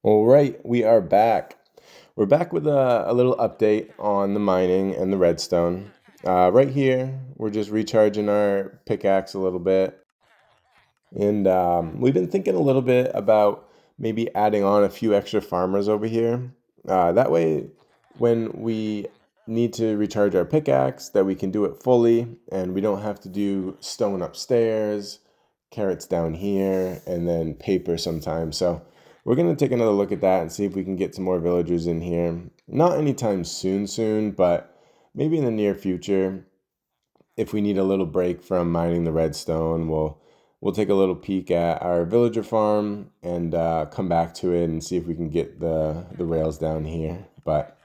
All right, we are back. We're back with a little update on the mining and the redstone. Right here, we're just recharging our pickaxe a little bit. And we've been thinking a little bit about maybe adding on a few extra farmers over here. That way, when we need to recharge our pickaxe, that we can do it fully and we don't have to do stone upstairs, carrots down here, and then paper sometimes. So we're going to take another look at that and see if we can get some more villagers in here. Not anytime soon, but maybe in the near future. If we need a little break from mining the redstone, we'll take a little peek at our villager farm and come back to it and see if we can get the rails down here. But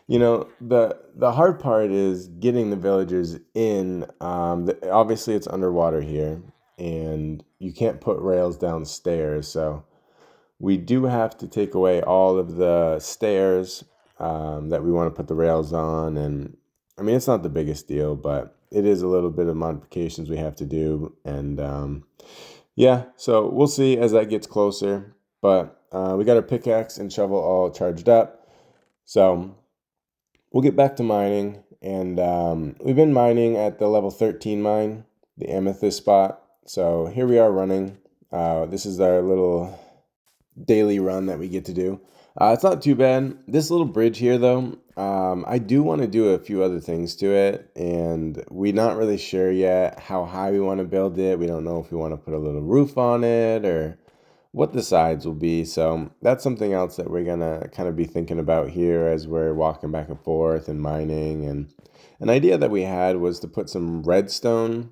the hard part is getting the villagers in. Obviously, it's underwater here, and you can't put rails downstairs. So we do have to take away all of the stairs that we want to put the rails on. And I mean, it's not the biggest deal, but it is a little bit of modifications we have to do. And yeah, so we'll see as that gets closer. But we got our pickaxe and shovel all charged up. So we'll get back to mining. And we've been mining at the level 13 mine, the amethyst spot. So here we are running. This is our little daily run that we get to do. It's not too bad. This little bridge here, though, I do want to do a few other things to it, and we're not really sure yet how high we want to build it. We don't know if we want to put a little roof on it or what the sides will be. So that's something else that we're gonna kind of be thinking about here as we're walking back and forth and mining. And an idea that we had was to put some redstone,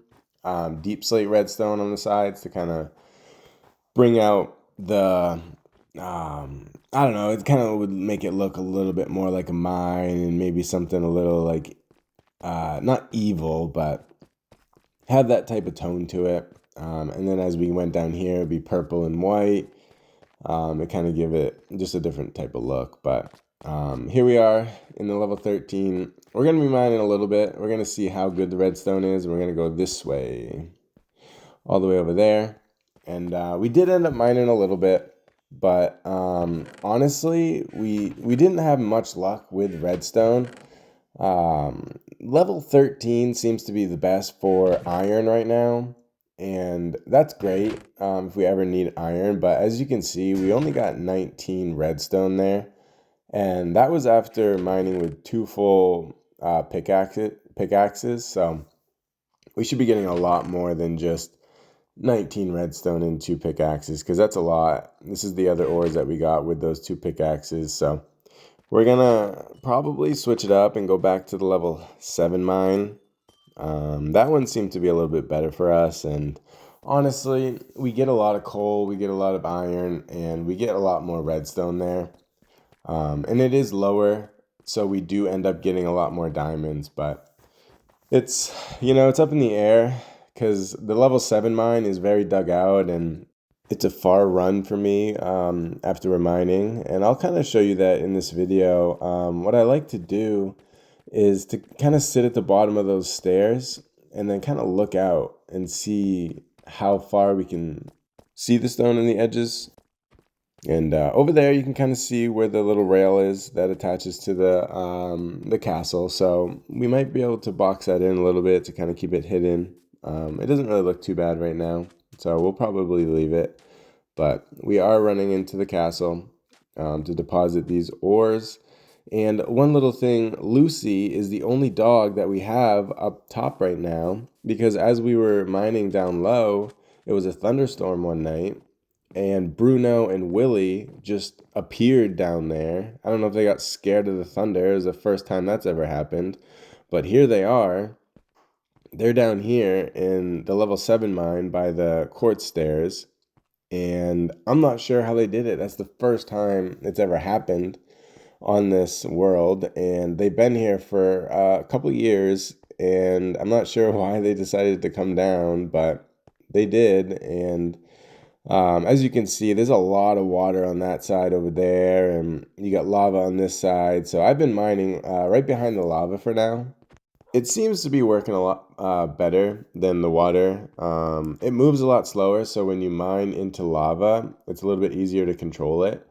deep slate redstone on the sides to kind of bring out the I don't know, it kind of would make it look a little bit more like a mine and maybe something a little like not evil, but have that type of tone to it. And then as we went down here, it'd be purple and white. It kind of give it just a different type of look. But here we are in the level 13. We're going to be mining a little bit. We're going to see how good the redstone is. We're going to go this way, all the way over there. And we did end up mining a little bit. But honestly, we didn't have much luck with redstone. Level 13 seems to be the best for iron right now, and that's great if we ever need iron. But as you can see, we only got 19 redstone there, and that was after mining with two full pickaxes. So we should be getting a lot more than just 19 redstone and two pickaxes, because that's a lot. This is the other ores that we got with those two pickaxes. So we're gonna probably switch it up and go back to the level 7 mine. That one seemed to be a little bit better for us, and honestly, we get a lot of coal, we get a lot of iron, and we get a lot more redstone there. And it is lower, so we do end up getting a lot more diamonds, but it's up in the air because the level 7 mine is very dug out and it's a far run for me after remining. And I'll kind of show you that in this video. What I like to do is to kind of sit at the bottom of those stairs and then kind of look out and see how far we can see the stone in the edges. And over there, you can kind of see where the little rail is that attaches to the castle. So we might be able to box that in a little bit to kind of keep it hidden. It doesn't really look too bad right now, so we'll probably leave it. But we are running into the castle to deposit these ores. And one little thing, Lucy is the only dog that we have up top right now, because as we were mining down low, it was a thunderstorm one night. And Bruno and Willie just appeared down there. I don't know if they got scared of the thunder. It was the first time that's ever happened. But here they are. They're down here in the level 7 mine by the quartz stairs. And I'm not sure how they did it. That's the first time it's ever happened on this world. And they've been here for a couple years. And I'm not sure why they decided to come down, but they did. And as you can see, there's a lot of water on that side over there, and you got lava on this side. So I've been mining right behind the lava for now. It seems to be working a lot better than the water. It moves a lot slower, so when you mine into lava, it's a little bit easier to control it.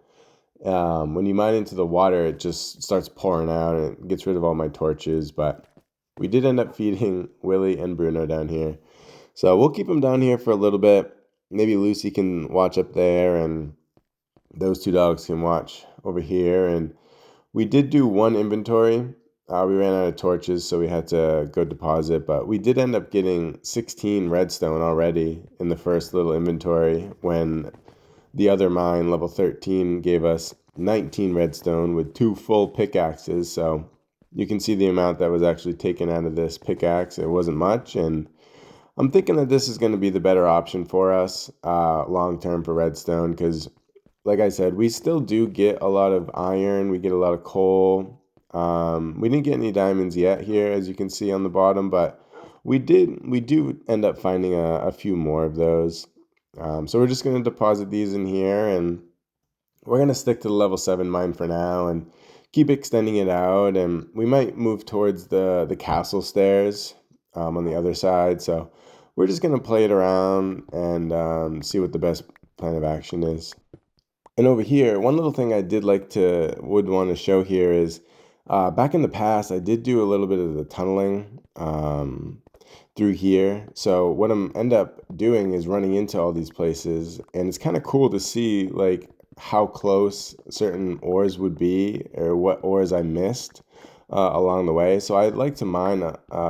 When you mine into the water, it just starts pouring out and it gets rid of all my torches. But we did end up feeding Willie and Bruno down here. So we'll keep them down here for a little bit. Maybe Lucy can watch up there and those two dogs can watch over here. And we did do one inventory. We ran out of torches, so we had to go deposit. But we did end up getting 16 redstone already in the first little inventory when the other mine, level 13, gave us 19 redstone with 2 full pickaxes. So you can see the amount that was actually taken out of this pickaxe. It wasn't much, and I'm thinking that this is going to be the better option for us long term for redstone because, like I said, we still do get a lot of iron. We get a lot of coal. We didn't get any diamonds yet here, as you can see on the bottom, but we do end up finding a few more of those. So we're just going to deposit these in here, and we're going to stick to the level 7 mine for now and keep extending it out. And we might move towards the castle stairs on the other side. So we're just going to play it around and see what the best plan of action is. And over here, one little thing I would want to show here is back in the past, I did do a little bit of the tunneling through here. So what I'm end up doing is running into all these places, and it's kind of cool to see like how close certain ores would be or what ores I missed along the way. So I'd like to mine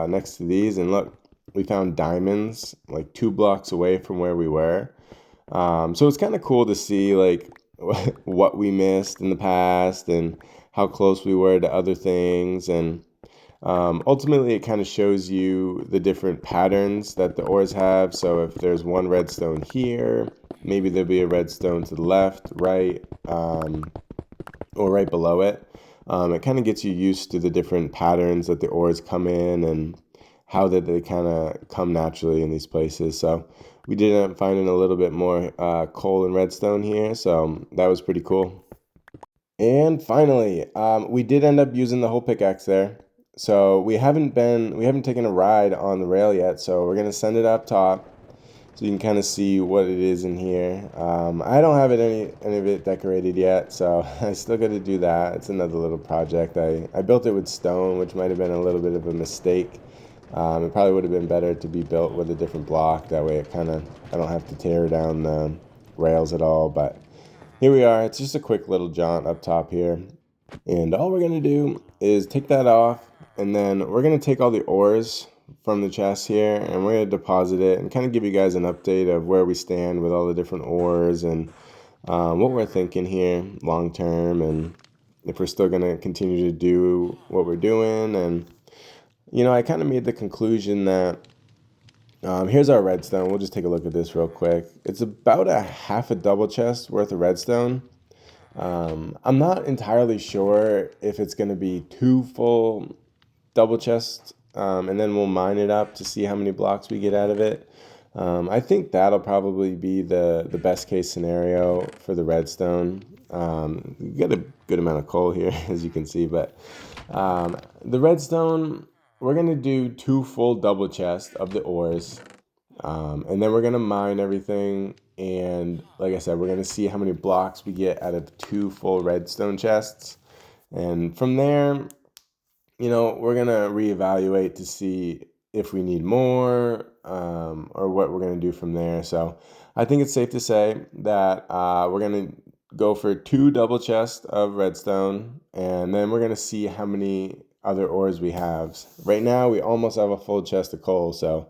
next to these, and look, we found diamonds like 2 blocks away from where we were. So it's kind of cool to see like what we missed in the past and how close we were to other things. And ultimately, it kind of shows you the different patterns that the ores have. So if there's one redstone here, maybe there'll be a redstone to the left, right, or right below it. It kind of gets you used to the different patterns that the ores come in and how that they kind of come naturally in these places. So we did end up finding a little bit more coal and redstone here, so that was pretty cool. And finally, we did end up using the whole pickaxe there. So we haven't taken a ride on the rail yet, so we're gonna send it up top so you can kind of see what it is in here. I don't have any of it decorated yet, so I still got to do that. It's another little project. I built it with stone, which might have been a little bit of a mistake. It probably would have been better to be built with a different block. That way I don't have to tear down the rails at all. But here we are. It's just a quick little jaunt up top here. And all we're going to do is take that off, and then we're going to take all the ores from the chest here, and we're going to deposit it and kind of give you guys an update of where we stand with all the different ores and what we're thinking here long term, and if we're still going to continue to do what we're doing. And I kind of made the conclusion that here's our redstone. We'll just take a look at this real quick. It's about a half a double chest worth of redstone. I'm not entirely sure if it's going to be 2 full double chests, and then we'll mine it up to see how many blocks we get out of it. I think that'll probably be the best case scenario for the redstone. We got a good amount of coal here, as you can see, but the redstone, we're going to do 2 full double chests of the ores, and then we're going to mine everything. And like I said, we're going to see how many blocks we get out of 2 full redstone chests. And from there, we're going to reevaluate to see if we need more or what we're going to do from there. So I think it's safe to say that we're going to go for 2 double chests of redstone, and then we're going to see how many other ores we have. Right now, we almost have a full chest of coal, so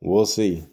we'll see.